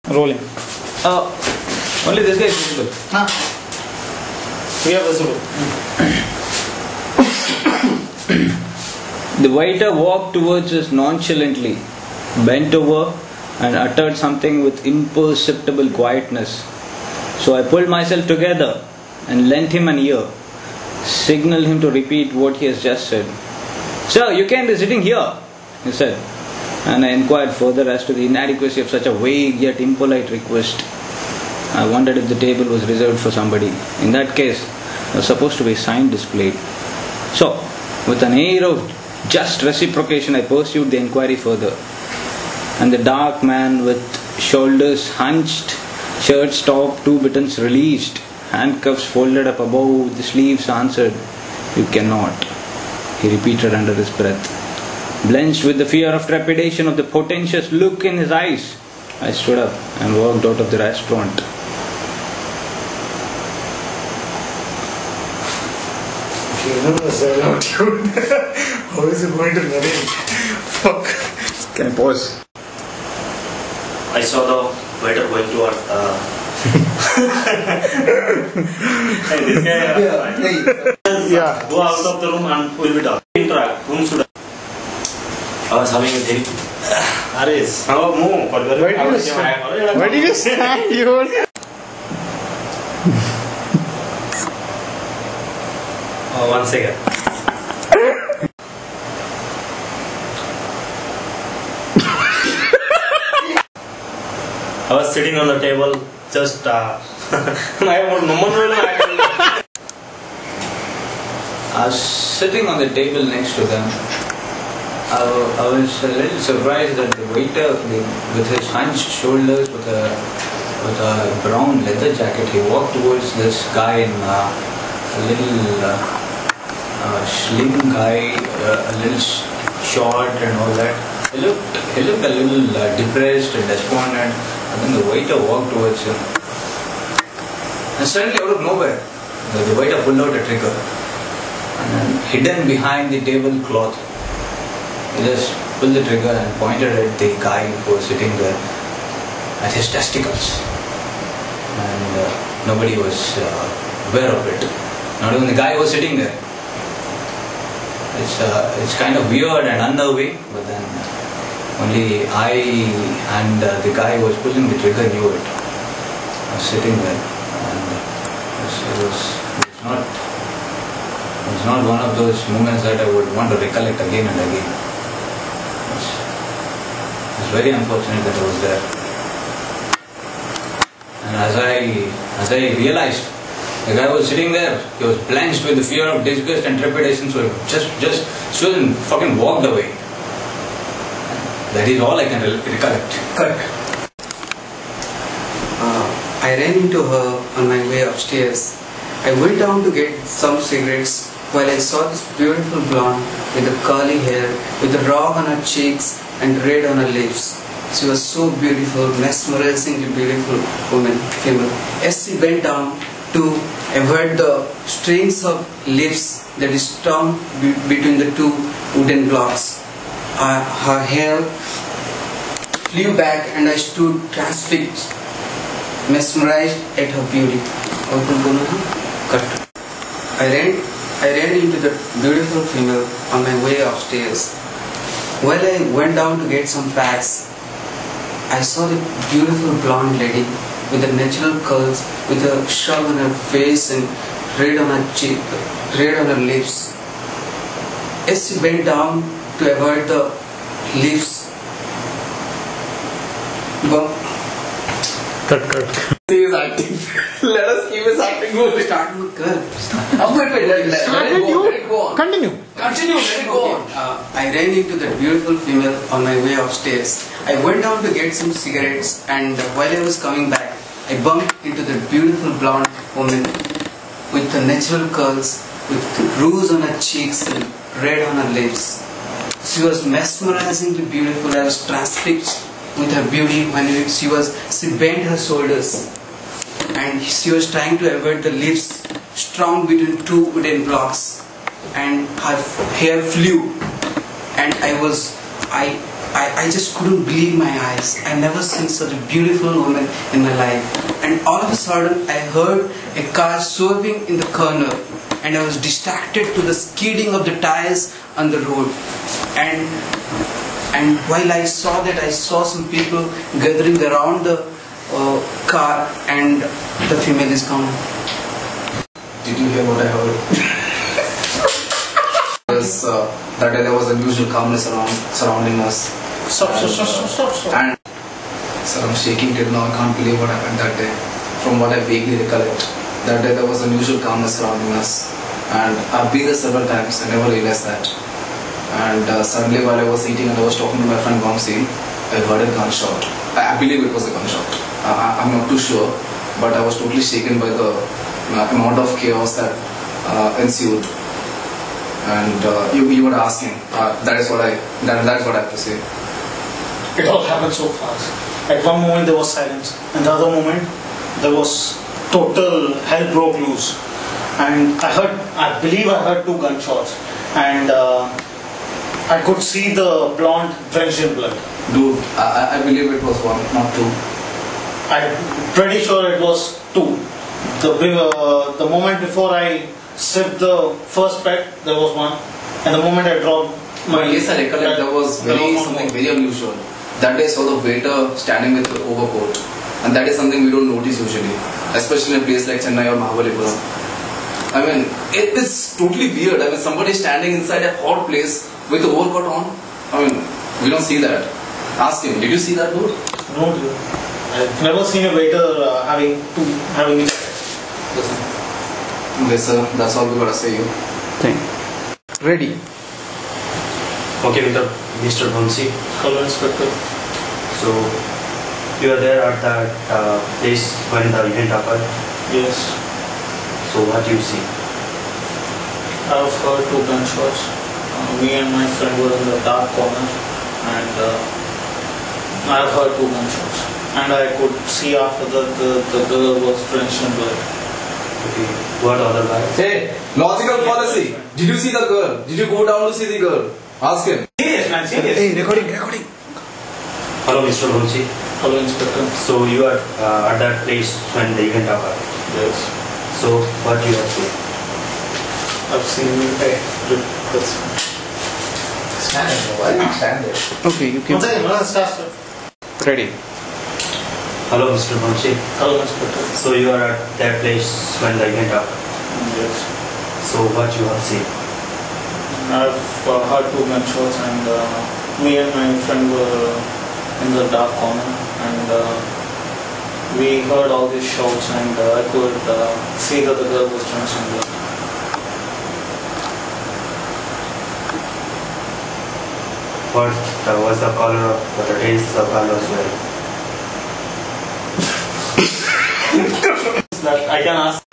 Rolling. Only this guy is visible. We are visible. The waiter walked towards us nonchalantly, bent over and uttered something with imperceptible quietness. So I pulled myself together and lent him an ear, signaled him to repeat what he has just said. "Sir, you can't be sitting here," he said, and I inquired further as to the inadequacy of such a vague yet impolite request. I wondered if the table was reserved for somebody. In that case, there was supposed to be a sign displayed. So, with an air of just reciprocation, I pursued the inquiry further. And the dark man with shoulders hunched, shirt stopped, 2 buttons released, handcuffs folded up above the sleeves answered, "You cannot," he repeated under his breath. Blenched with the fear of trepidation of the portentous look in his eyes, I stood up and walked out of the restaurant. How is it going to narrate? Fuck. Can I pause? I saw the waiter going towards hey, this guy Yeah. go out of the room and we'll be done. Interact. Whom should I was having a very Aris. How move? Why did you stand? You one second. I was sitting on the table, just I was sitting on the table next to them. I was a little surprised that the waiter, with his hunched shoulders, with a brown leather jacket, he walked towards this guy in a little slim guy, a little short and all that. He looked a little depressed and despondent. And then the waiter walked towards him. And suddenly, out of nowhere, the waiter pulled out a trigger. And then, hidden behind the tablecloth, he just pulled the trigger and pointed at the guy who was sitting there, at his testicles. And nobody was aware of it. Not even the guy who was sitting there. It's kind of weird and unnerving, but then only I and the guy who was pulling the trigger knew it. I was sitting there, and it was not one of those moments that I would want to recollect again and again. It was very unfortunate that I was there. And as I realized, the guy was sitting there, he was blanched with the fear of disgust and trepidation, so he just stood and fucking walked away. That is all I can recollect. Correct. I ran into her on my way upstairs. I went down to get some cigarettes while I saw this beautiful blonde with the curly hair, with the rock on her cheeks and red on her lips. She was so beautiful, mesmerizingly beautiful female. As she bent down to avoid the strings of lips that is strung between the 2 wooden blocks, her hair flew back and I stood transfixed, mesmerized at her beauty. Cut. I ran into the beautiful female on my way upstairs. While I went down to get some facts, I saw the beautiful blonde lady with the natural curls, with a shrug on her face and red on her cheek, red on her lips. As she bent down to avoid the lips, cut. He is acting. Let us keep his acting going. Start with girl. Let it go on. Continue. Let it go on. I ran into that beautiful female on my way upstairs. I went down to get some cigarettes, and while I was coming back, I bumped into the beautiful blonde woman with the natural curls, with rouge on her cheeks and red on her lips. She was mesmerizingly beautiful. I was transfixed with her beauty when she bent her shoulders and she was trying to avoid the lips strung between 2 wooden blocks, and her hair flew, and I I just couldn't believe my eyes. I never seen such a beautiful woman in my life. And all of a sudden, I heard a car swerving in the corner, and I was distracted to the skidding of the tires on the road. And while I saw that, I saw some people gathering around the car, and the female is gone. Did you hear what I heard? Yes, that day there was unusual calmness surrounding us. Stop. And sir, I'm shaking till now. I can't believe what happened that day. From what I vaguely recollect, that day there was unusual calmness surrounding us. And I've been there several times. I never realized that. And suddenly while I was eating and I was talking to my friend Vamsi, I heard a gunshot. I believe it was a gunshot. I'm not too sure, but I was totally shaken by the amount of chaos that ensued. And you were asking. That is what I have to say. It all happened so fast. At one moment there was silence, and the other moment there was total hell broke loose. And I believe I heard 2 gunshots, and I could see the blonde drenched in blood. Dude, I believe it was 1, not 2. I'm pretty sure it was 2. The moment before I sipped the first peck, there was 1, and the moment I dropped my... Yes, I recollect there was something very unusual. That day I saw the waiter standing with the overcoat, and that is something we don't notice usually, especially in a place like Chennai or Mahabalipuram. I mean, it is totally weird. I mean, somebody standing inside a hot place with the overcoat on. I mean, we don't see that. Ask him, did you see that, dude? No, dude. I've never seen a waiter having it. Okay, sir, that's all we gotta say you. Ready. Okay, Mr. Vamsi. Hello, Inspector. So, you are there at that place when the event occurred? Yes. So, what do you see? I've heard 2 gunshots. Me and my friend were in the dark corner, and I've heard 2 gunshots. And I could see after that the girl was drenched in blood. Okay. What other guys? Hey, logical fallacy. Did you see the girl? Did you go down to see the girl? Ask him. Serious, man, serious. Hey, recording. Hello, Mr. Vamsi. Hello, Inspector. So, you are at that place when the event occurred? Yes. So, what you have seen? I've seen... Hey, that's... Stand there. Why not stand there? Okay, you can. Ready. Hello, Mr. Vamsi. Hello, Inspector. So, you are at that place when the event occurred? Yes. So, what you have seen? I've heard 2 gunshots, and me and my friend were in the dark corner, and we heard all these shouts, and I could see that the girl was drenched in blood. What was the color of the dress the girl was wearing? That I can ask.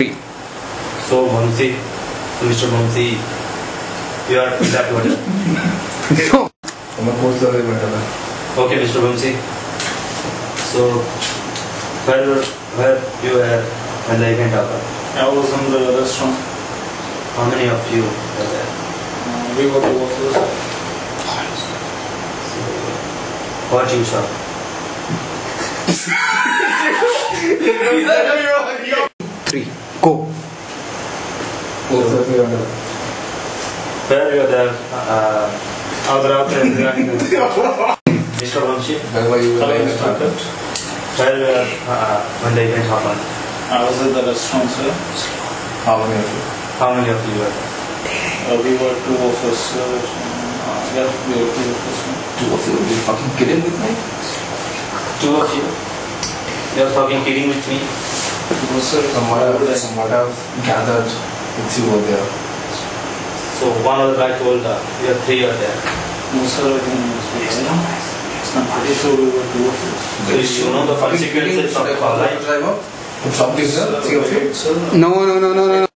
So, Vamsi, Mr. Vamsi, you are in that order. Okay, Mr. Vamsi. So, where you were when the event occurred? I was in the restaurant. How many of you were there? We were 2 of us. What you saw? 3, go. Where you were there? Mr. Vamsi, Where were you? Hello, Inspector. where you were when the event happened? I was at the restaurant, sir. How many of you? How many of you were there? We were 2 of us. Yeah, we were 2 of us. 2 of you? Are you fucking kidding with me? 2 of you? You are fucking kidding with me? No, sir. From what I've gathered, it's you over there. So one of the guy told you are 3 are there. No, sir, I think I'm pretty sure we were 2 of us. So you know the consequences of Should I call the life? driver? Stop this, sir. 3 of you? Sir, No.